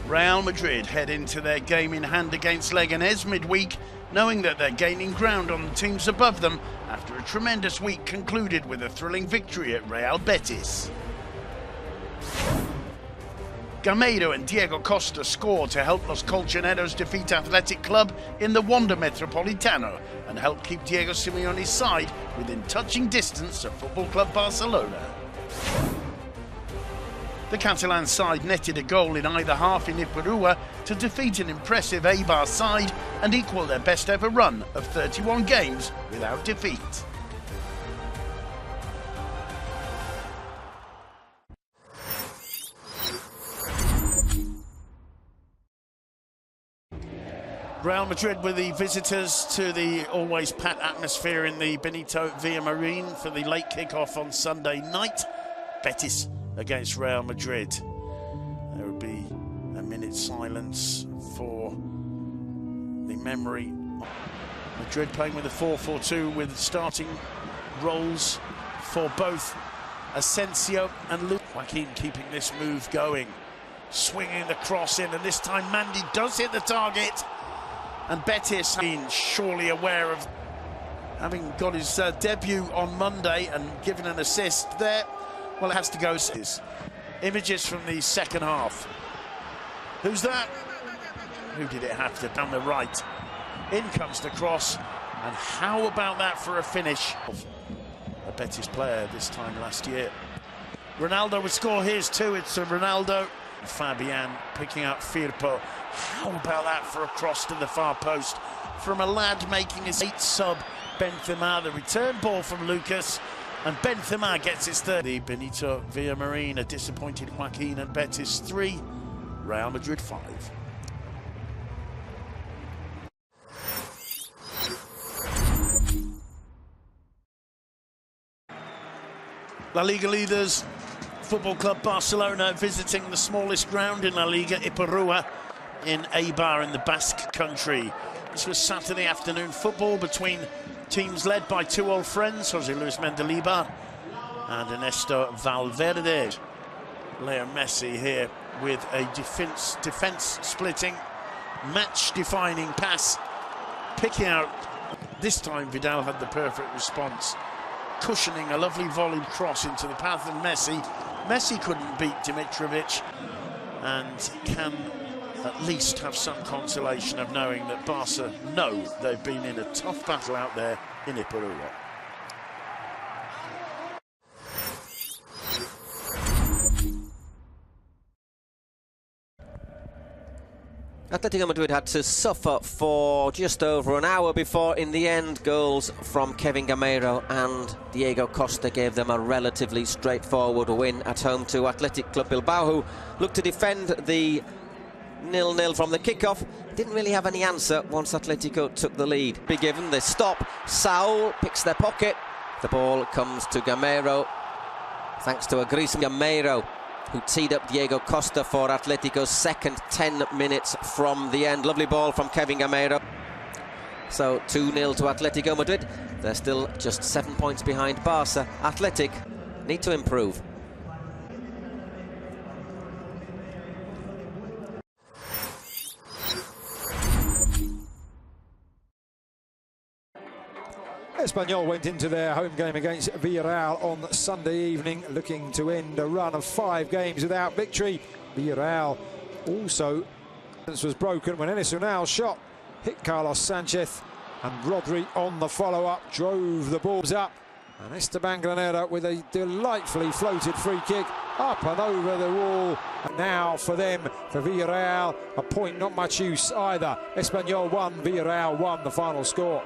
Real Madrid head into their game in hand against Leganes midweek, knowing that they're gaining ground on the teams above them after a tremendous week concluded with a thrilling victory at Real Betis. Gameiro and Diego Costa score to help Los Colchoneros defeat Athletic Club in the Wanda Metropolitano and help keep Diego Simeone's side within touching distance of Football Club Barcelona. The Catalan side netted a goal in either half in Ipurua to defeat an impressive Eibar side and equal their best ever run of 31 games without defeat. Real Madrid were the visitors to the always packed atmosphere in the Benito Villamarín for the late kick-off on Sunday night. Betis against Real Madrid. There will be a minute's silence for the memory. Madrid playing with a 4-4-2 with starting roles for both Asensio and Luke. Joaquin keeping this move going, swinging the cross in, and this time Mandy does hit the target. And Betis been surely aware of having got his debut on Monday and given an assist there. Well, it has to go. Images from the second half. Who's that? Who did it have to? Down the right. In comes the cross. And how about that for a finish? A Betis player this time last year. Ronaldo would score his too. It's a Ronaldo. Fabian picking up Firpo. How about that for a cross to the far post from a lad making his 8th sub, Benzema. The return ball from Lucas. And Benzema gets his third. The Benito Villamarín, a disappointed Joaquin, and Betis 3, Real Madrid 5. La Liga leaders, Football Club Barcelona, visiting the smallest ground in La Liga, Ipurua, in Eibar in the Basque country. This was Saturday afternoon football between teams led by two old friends, José Luis Mendilibar and Ernesto Valverde. Leo Messi here with a defense-splitting, match-defining pass, picking out. This time Vidal had the perfect response, cushioning a lovely volleyed cross into the path of Messi. Messi couldn't beat Dimitrovic and can at least have some consolation of knowing that Barca know they've been in a tough battle out there in Ipurua. Atletico Madrid had to suffer for just over an hour before, in the end, goals from Kevin Gameiro and Diego Costa gave them a relatively straightforward win at home to Athletic Club Bilbao, who looked to defend the 0-0 from the kickoff. Didn't really have any answer once Atletico took the lead. Be given the stop. Saul picks their pocket. The ball comes to Gameiro, thanks to a greasy Gameiro, who teed up Diego Costa for Atletico's second 10 minutes from the end. Lovely ball from Kevin Gameiro. So 2-0 to Atletico Madrid. They're still just 7 points behind Barca. Athletic need to improve. Espanyol went into their home game against Villarreal on Sunday evening, looking to end a run of 5 games without victory. Villarreal also was broken when Enes Unal's shot hit Carlos Sanchez, and Rodri on the follow-up drove the balls up. And Esteban Granera with a delightfully floated free kick up and over the wall. And now for them, for Villarreal, a point not much use either. Espanyol 1, Villarreal 1, the final score.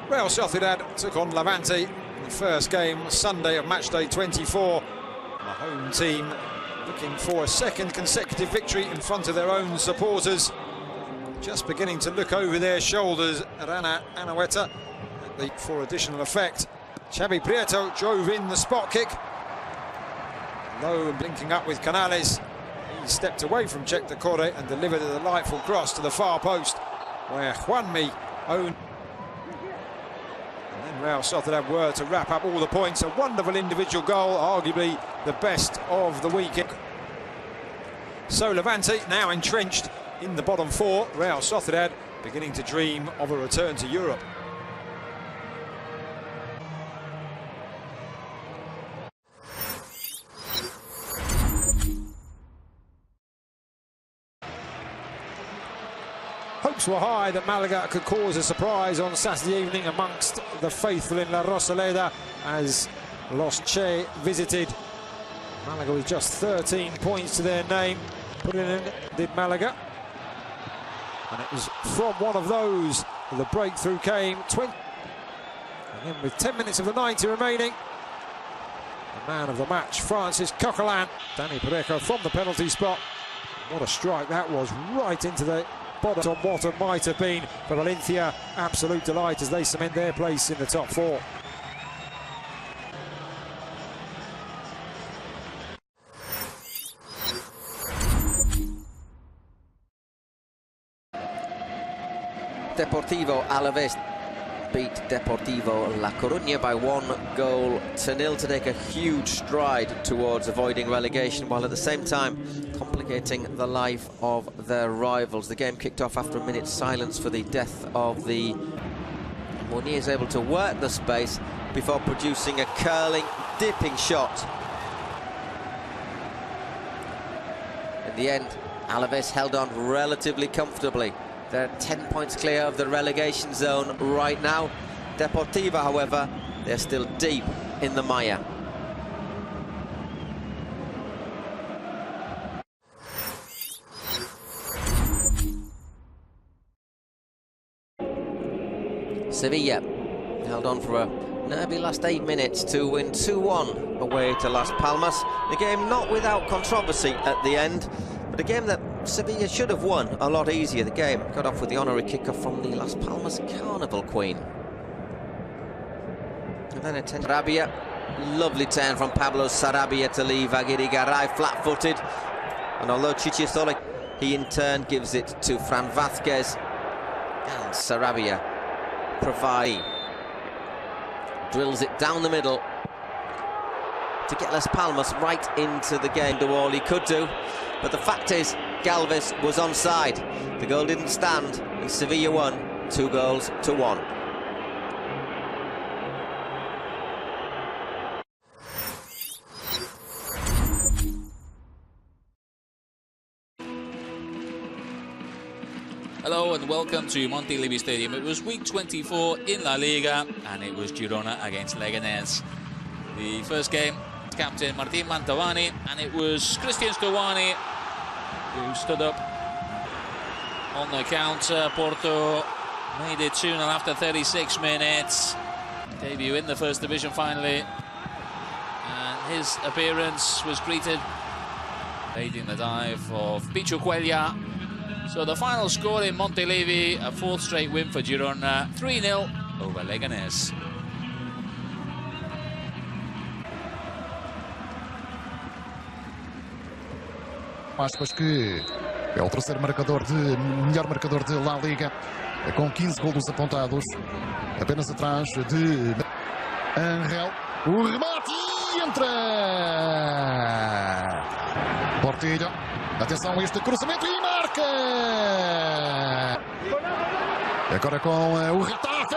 Real Sociedad took on Levante in the first game, Sunday of Matchday 24. The home team looking for a second consecutive victory in front of their own supporters. Just beginning to look over their shoulders at Ana Anoeta for additional effect. Xavi Prieto drove in the spot kick. Low and blinking up with Canales. He stepped away from Check Decore and delivered a delightful cross to the far post, where Juanmi owned. And Real Sociedad were to wrap up all the points. A wonderful individual goal, arguably the best of the weekend. So Levante now entrenched in the bottom four. Real Sociedad beginning to dream of a return to Europe. Hopes were high that Malaga could cause a surprise on Saturday evening amongst the faithful in La Rosaleda as Los Che visited. Malaga with just 13 points to their name. Put it in, did Malaga. And it was from one of those the breakthrough came. And then with 10 minutes of the 90 remaining, the man of the match, Francis Coquelin. Danny Parejo from the penalty spot. What a strike that was, right into the bottom on what it might have been for Valencia. Absolute delight as they cement their place in the top four. Deportivo Alaves beat Deportivo La Coruña by 1-0 to take a huge stride towards avoiding relegation, while at the same time complicating the life of their rivals. The game kicked off after a minute's silence for the death of the... Mounier is able to work the space before producing a curling, dipping shot. In the end, Alaves held on relatively comfortably. They're 10 points clear of the relegation zone right now. Deportivo, however, they're still deep in the mire. Sevilla held on for a nervy last 8 minutes to win 2-1 away to Las Palmas. The game not without controversy at the end, but a game that Sevilla should have won a lot easier. The game got off with the honorary kicker from the Las Palmas Carnival Queen. And then Sarabia, lovely turn from Pablo Sarabia to leave Aguirre Garay flat-footed. And although Chichizola, he in turn gives it to Fran Vázquez. And Sarabia drills it down the middle to get Las Palmas right into the game. Do all he could do, but the fact is Galvez was onside. The goal didn't stand and Sevilla won 2-1. Hello and welcome to Montilivi Stadium. It was week 24 in La Liga and it was Girona against Leganes. The first game, captain Martín Mantovani, and it was Cristiano Stuani who stood up on the counter. Porto made it 2-0 after 36 minutes. Debut in the first division finally, and his appearance was greeted leading the dive of Pichu Cuellar. So the final score in Montilivi, a fourth straight win for Girona, 3-0 over Leganes. Aspas, que é o terceiro melhor marcador de La Liga, com 15 golos apontados, apenas atrás de Angel. O remate e entra! Portillo, atenção a este cruzamento e marca! Agora com o Getafe,